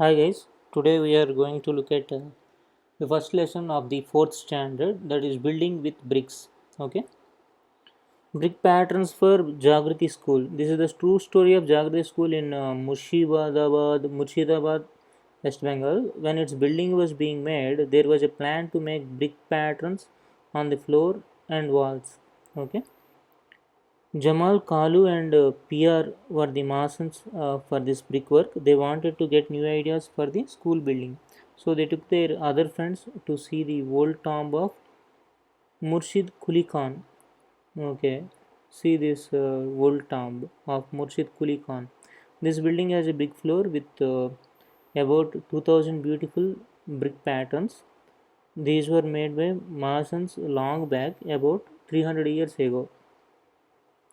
Hi guys, today we are going to look at the first lesson of the fourth standard, that is building with bricks. Okay, brick patterns for Jagriti School. This is the true story of Jagriti School in Murshidabad, West Bengal. When its building was being made, there was a plan to make brick patterns on the floor and walls. Okay, Jamal, Kalu, and PR were the masons for this brickwork. They wanted to get new ideas for the school building. So they took their other friends to see the old tomb of Murshid Kuli Khan. Okay, see this old tomb of Murshid Kuli Khan. This building has a big floor with about 2000 beautiful brick patterns. These were made by masons long back, about 300 years ago.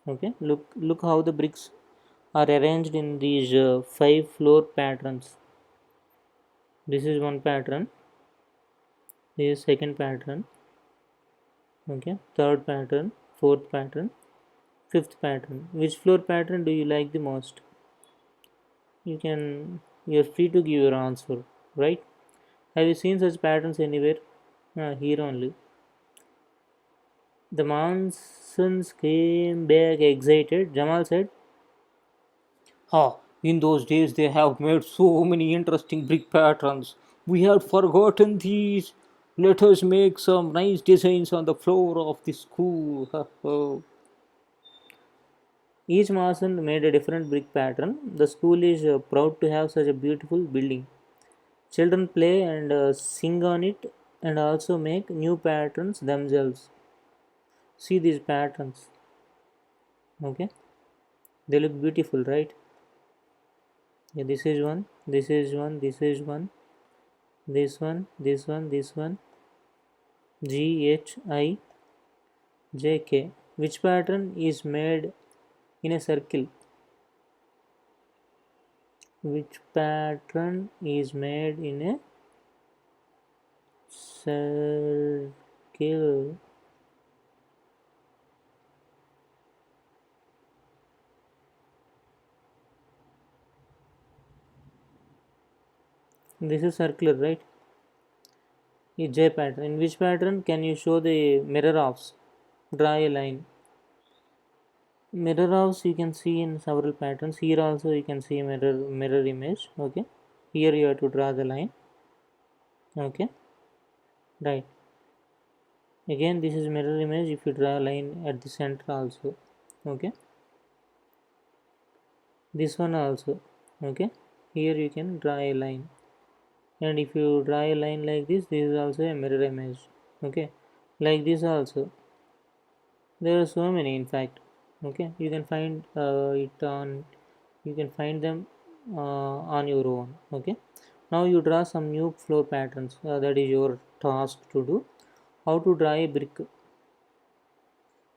Okay, look how the bricks are arranged in these five floor patterns. This is one pattern, this is second pattern, okay, third pattern, fourth pattern, fifth pattern. Which floor pattern do you like the most? You're free to give your answer, right? Have you seen such patterns anywhere? Here only. The Mansons came back excited. Jamal said, "Ah, in those days they have made so many interesting brick patterns. We had forgotten these. Let us make some nice designs on the floor of the school." Each mason made a different brick pattern. The school is proud to have such a beautiful building. Children play and sing on it and also make new patterns themselves. See these patterns. Okay, they look beautiful, right? Yeah, this is one, this is one, this is one, this one, this one, this one. GHIJK. Which pattern is made in a circle? Which pattern is made in a circle? This is circular, right? A J pattern. In which pattern can you show the mirror offs? Draw a line. Mirror offs you can see in several patterns. Here also you can see mirror image. Okay. Here you have to draw the line. Okay. Right. Again this is mirror image. If you draw a line at the center also. Okay. This one also. Okay. Here you can draw a line. And if you draw a line like this is also a mirror image. Okay. Like this also. There are so many in fact. Okay. You can find it on. You can find them on your own. Okay. Now you draw some new floor patterns. That is your task to do. How to draw a brick?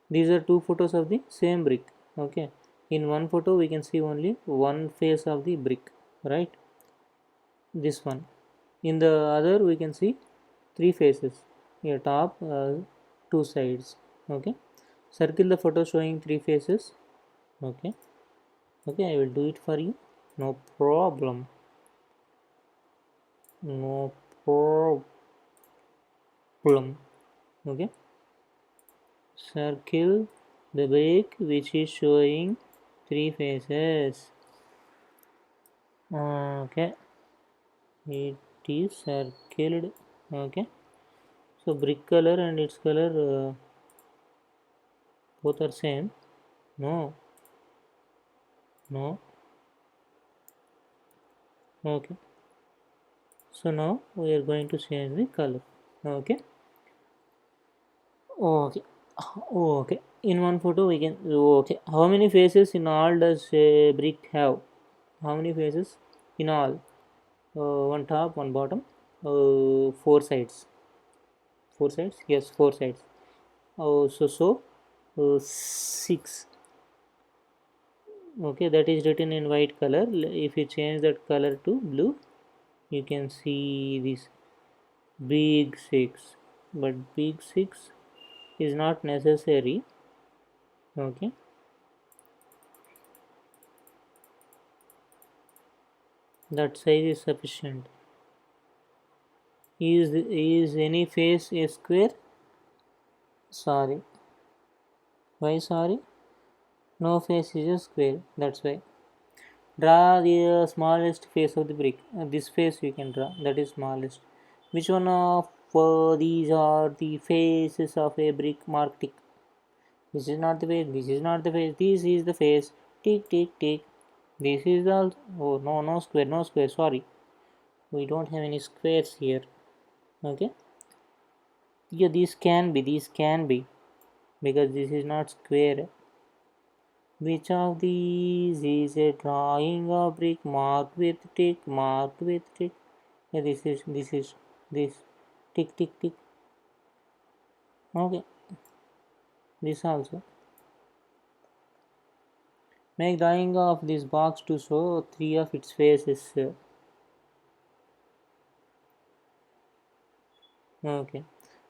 These are two photos of the same brick. Okay. In one photo we can see only one face of the brick, right? This one. In the other we can see three faces. Here top, two sides. Okay. Circle the photo showing three faces. Okay. Okay, I will do it for you. No problem. No problem. Okay. Circle the brick which is showing three faces. Okay, it is circled. Okay, so brick color and its color both are same. No, no. Okay, so now we are going to change the color. Okay, okay, okay. In one photo we can. Okay, how many faces in all does a brick have? How many faces in all? One top, one bottom, four sides. Four sides? Yes, four sides. Six. Okay, that is written in white color. If you change that color to blue, you can see this big six. But big six is not necessary. Okay, That size is sufficient. Is any face a square? Sorry. Why sorry? No face is a square. That's why. Draw the smallest face of the brick. This face you can draw. That is smallest. Which one of these are the faces of a brick? Mark tick. This is not the face. This is not the face. This is the face. Tick tick tick. This is the. Oh no, no square, no square. Sorry, we don't have any squares here. Okay. Yeah, these can be. These can be because this is not square. Which of these is a drawing of brick marked with tick? Marked with tick. Yeah, this. Tick tick tick. Okay, this also. Make drawing of this box to show three of its faces. Okay.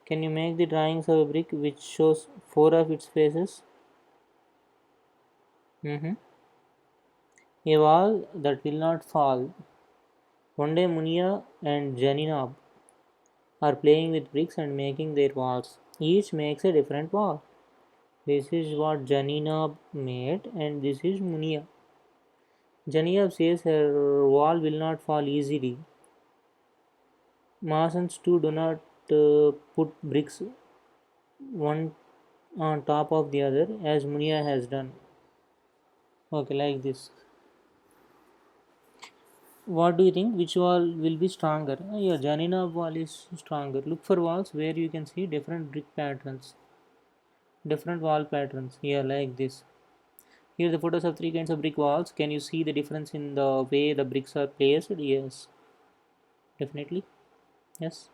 Can you make the drawings of a brick which shows four of its faces? Mm-hmm. A wall that will not fall. One day Munia and Janina are playing with bricks and making their walls. Each makes a different wall. This is what Janina made and this is Munia. Janina says her wall will not fall easily. Masons too do not put bricks one on top of the other as Munia has done. Okay, like this. What do you think? Which wall will be stronger? Yeah, Janina wall is stronger. Look for walls where you can see different brick patterns, different wall patterns. Here, like this. Here, the photos of three kinds of brick walls. Can you see the difference in the way the bricks are placed? Yes, definitely. Yes.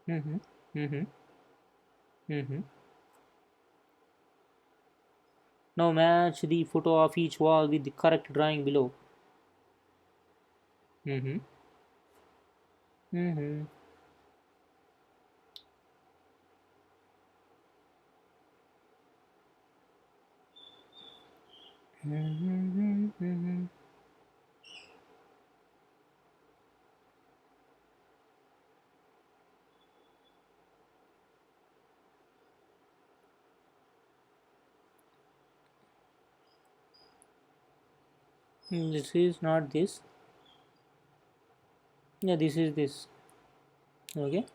Mm-hmm. Mm-hmm. Mm-hmm. Now match the photo of each wall with the correct drawing below. Mm-hmm. Mm-hmm. Mm-hmm. Mm-hmm. This is not this. Yeah, this is this. Okay.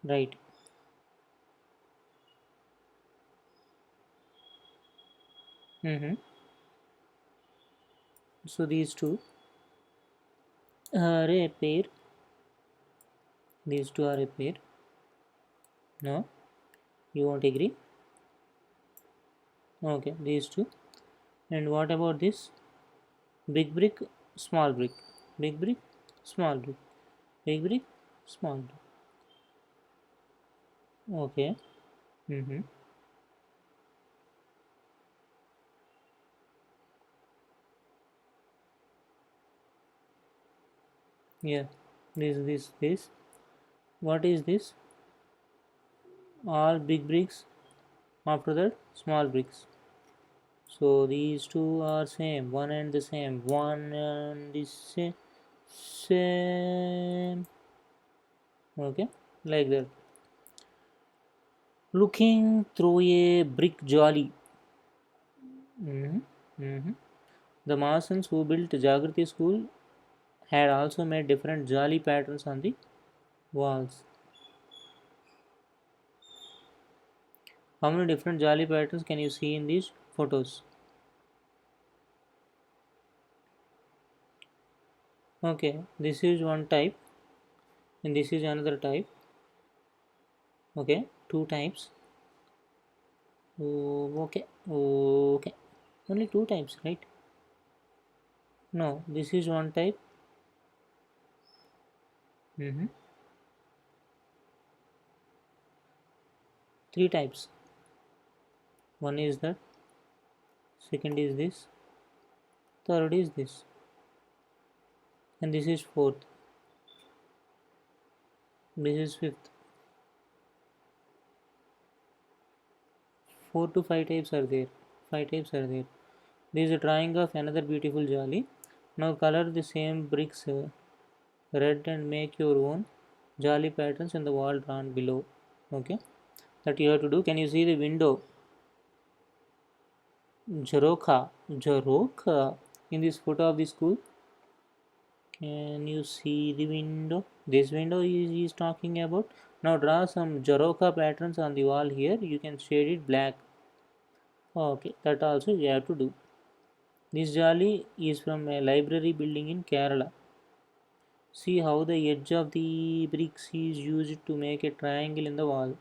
Right. Mm-hmm. So these two are a pair. These two are a pair. No, you won't agree. Okay, these two. And what about this? Big brick, small brick. Big brick, small brick. Big brick, small brick. Okay. Mm-hmm. Yeah. This. What is this? All big bricks. After that, small bricks. So these two are same. One and the same. One and the same. Same. Okay. Like that. Looking through a brick jolly. Mhm, mhm. The Masons who built Jagrati school had also made different jolly patterns on the walls. How many different jolly patterns can you see in these photos? Okay, this is one type and this is another type. Okay, two types. Oh, okay, okay. Only two types, right? No, this is one type. Mm-hmm. Three types. One is that, second is this, third is this, and this is fourth. This is fifth. Four to five types are there. Five types are there. There is a drawing of another beautiful jolly. Now color the same bricks red and make your own jolly patterns in the wall drawn below. Okay, that you have to do. Can you see the window? Jaroka in this photo of the school. Can you see the window? This window is talking about. Now draw some Jaroka patterns on the wall here. You can shade it black. Okay, that also you have to do. This jolly is from a library building in Kerala. See how the edge of the bricks is used to make a triangle in the wall.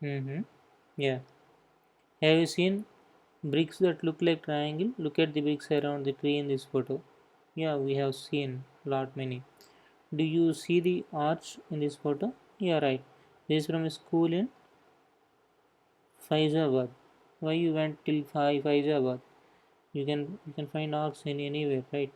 Mm-hmm. Yeah. Have you seen bricks that look like triangle? Look at the bricks around the tree in this photo. Yeah, we have seen lot many. Do you see the arch in this photo? Yeah, right. This is from a school in Faizabad. Why you went till Faizabad? You can find arcs in anywhere, right?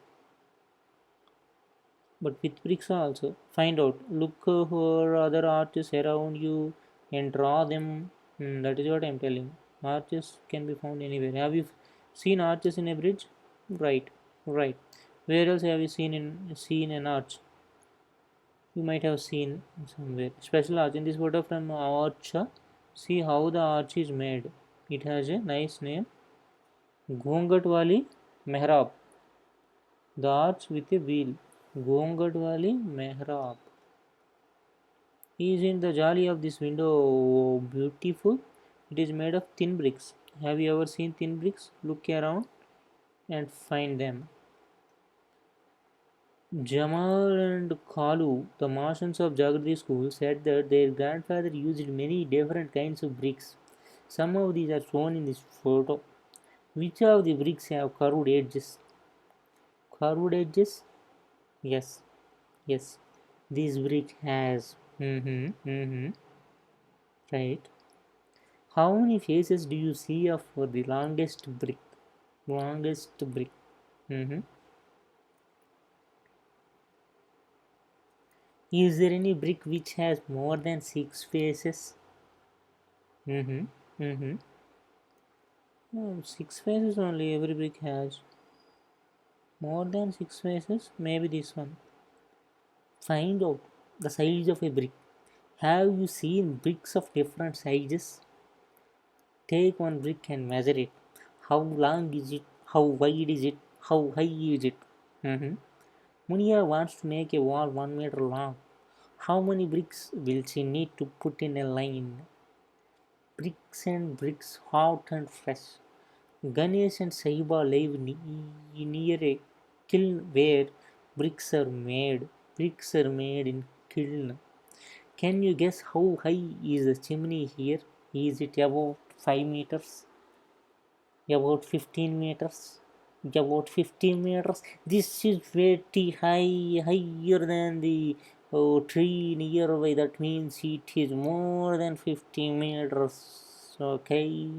But with bricks also. Find out. Look for other arches around you and draw them. That is what I'm telling. Arches can be found anywhere. Have you seen arches in a bridge? Right, right. Where else have you seen an arch? You might have seen somewhere. Special arch in this photo from Archa. See how the arch is made. It has a nice name. Ghongat wali mehrab. The arch with a wheel. Ghongat wali mehrab. Isn't the jolly of this window beautiful? It is made of thin bricks. Have you ever seen thin bricks? Look around and find them. Jamal and Kalu, the Martians of Jagrati school, said that their grandfather used many different kinds of bricks. Some of these are shown in this photo. Which of the bricks have curved edges? Curved edges? Yes, yes. This brick has. Right. How many faces do you see of the longest brick? Longest brick. Mm-hmm. Is there any brick which has more than six faces? Mm-hmm. Mm-hmm. No, six faces only every brick has. More than six faces? Maybe this one. Find out the size of a brick. Have you seen bricks of different sizes? Take one brick and measure it. How long is it? How wide is it? How high is it? Mm-hmm. Munia wants to make a wall 1 meter long. How many bricks will she need to put in a line? Bricks and bricks, hot and fresh. Ganesh and Sahiba live near a kiln where bricks are made. Bricks are made in kiln. Can you guess how high is the chimney here? Is it about 5 meters? About 15 meters? About 15 meters? This is very high, higher than the tree nearby. That means it is more than 15 meters. Okay.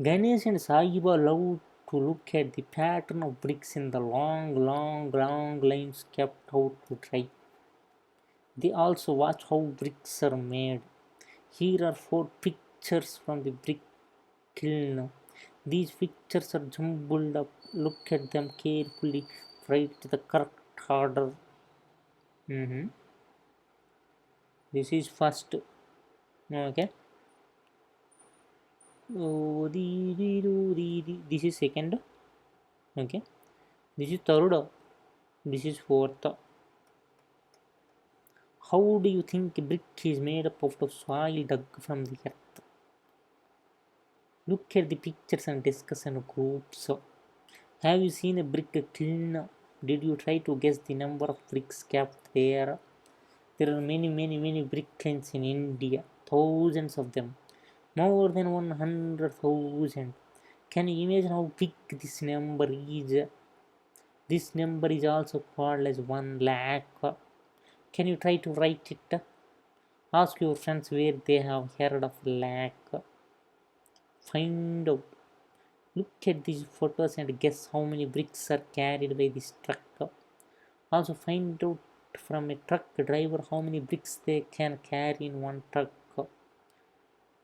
Ganesh and Sahiba love to look at the pattern of bricks in the long lines kept out to dry. They also watch how bricks are made. Here are four pictures from the brick kiln. These pictures are jumbled up. Look at them carefully. Write the correct order. Mhm. This is first. Okay. This is second. Okay. This is third. This is fourth. How do you think a brick is made up of the soil dug from the earth? Look at the pictures and discuss in groups. Have you seen a brick kiln? Did you try to guess the number of bricks kept there? There are many brick kilns in India, thousands of them, more than 100,000. Can you imagine how big this number is? This number is also called as 1 lakh. Can you try to write it? Ask your friends where they have heard of lakh. Find out. Look at these photos and guess how many bricks are carried by this truck. Also find out from a truck driver how many bricks they can carry in one truck.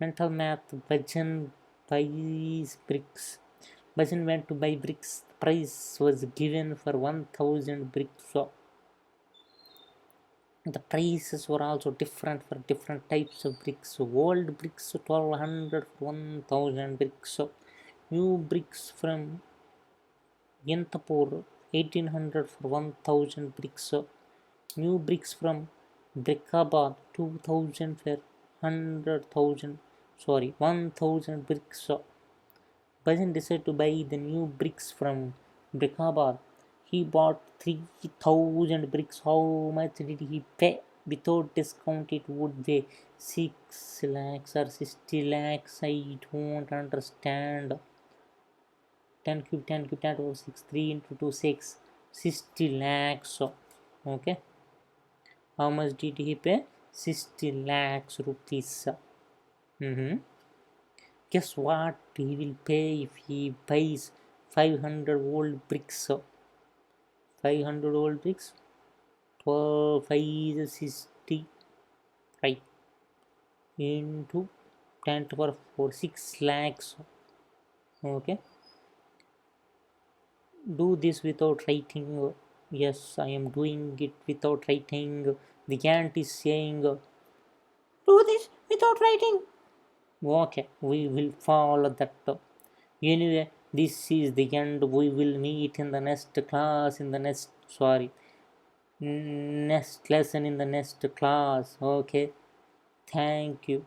Mental math. Bhajan buys bricks. Bhajan went to buy bricks. The price was given for 1000 bricks. So the prices were also different for different types of bricks. So old bricks 1200 for 1000 bricks. So new bricks from Yantapur 1800 for 1000 bricks. So new bricks from Brickabad 2000 for 100,000. Sorry, 1000 bricks. So Bhajan decided to buy the new bricks from Brickabad. He bought 3000 bricks. How much did he pay? Without discount, it would be 6 lakhs or 60 lakhs. I don't understand. 10 cube, 10 cube, 10 over 6, 3 into 2, 6. 60 lakhs. So, okay. How much did he pay? 60 lakhs rupees. Mm-hmm. Guess what he will pay if he buys 500 old bricks? 500 old bricks, 12, 5 is 60, right? Into 10 to the power 4, 6 lakhs. Okay, do this without writing. Yes, I am doing it without writing. The ant is saying, do this without writing. Okay, we will follow that. Anyway, this is the end. We will meet in the next class, in the next, sorry, next lesson in the next class. Okay, thank you.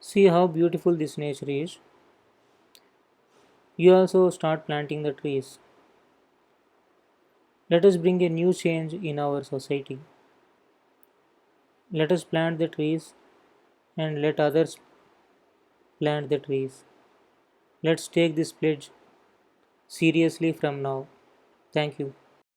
See how beautiful this nature is. You also start planting the trees. Let us bring a new change in our society. Let us plant the trees and let others plant the trees. Let's take this pledge seriously from now. Thank you.